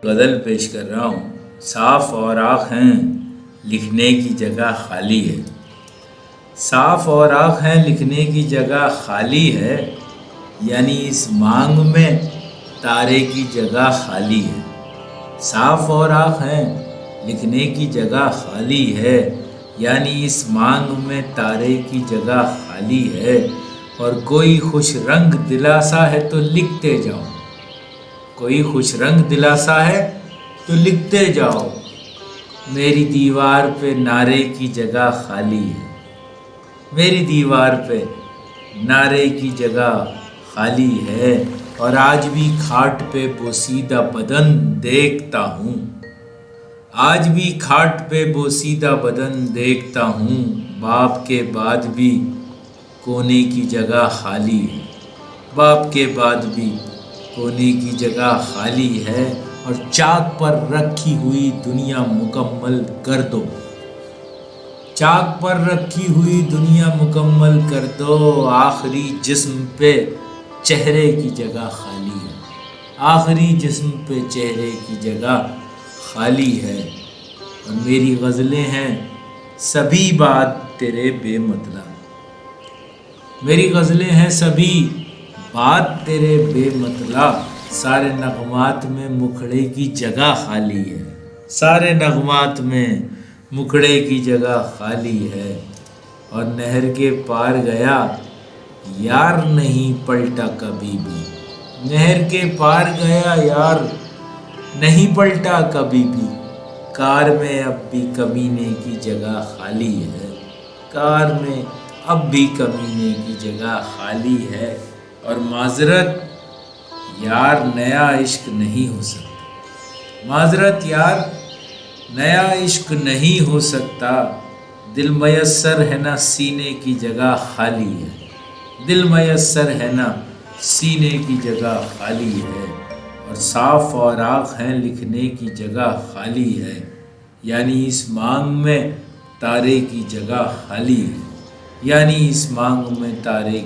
غزل پیش کر رہا ہوں۔ صاف اوراق ہیں لکھنے کی جگہ خالی ہے، صاف اوراق ہیں لکھنے کی جگہ خالی ہے، یعنی اس مانگ میں تارے کی جگہ خالی ہے۔ صاف اوراق ہیں لکھنے کی جگہ خالی ہے، یعنی اس مانگ میں تارے کی جگہ خالی ہے، اور کوئی خوش رنگ دلاسا ہے تو لکھتے جاؤ، کوئی خوش رنگ دلاسا ہے تو لکھتے جاؤ، میری دیوار پہ نعرے کی جگہ خالی ہے، میری دیوار پہ نعرے کی جگہ خالی ہے، اور آج بھی کھاٹ پہ بوسیدہ بدن دیکھتا ہوں، آج بھی کھاٹ پہ بوسیدہ بدن دیکھتا ہوں، باپ کے بعد بھی کونے کی جگہ خالی ہے، باپ کے بعد بھی کونے کی جگہ خالی ہے، اور چاک پر رکھی ہوئی دنیا مکمل کر دو، چاک پر رکھی ہوئی دنیا مکمل کر دو، آخری جسم پہ چہرے کی جگہ خالی ہے، آخری جسم پہ چہرے کی جگہ خالی ہے، اور میری غزلیں ہیں سبھی بات تیرے بے مطلب، میری غزلیں ہیں سبھی بات تیرے بے مطلب، سارے نغمات میں مکھڑے کی جگہ خالی ہے، سارے نغمات میں مکھڑے کی جگہ خالی ہے، اور نہر کے پار گیا یار نہیں پلٹا کبھی بھی، نہر کے پار گیا یار نہیں پلٹا کبھی بھی، کار میں اب بھی کمینے کی جگہ خالی ہے، کار میں اب بھی کمینے کی جگہ خالی ہے، اور معذرت یار نیا عشق نہیں ہو سکتا، معذرت یار نیا عشق نہیں ہو سکتا، دل میسر ہے نا سینے کی جگہ خالی ہے، دل میسر ہے نا سینے کی جگہ خالی ہے، اور صاف اوراق ہیں لکھنے کی جگہ خالی ہے، یعنی اس مانگ میں تارے کی جگہ خالی ہے، یعنی اس مانگ میں تارے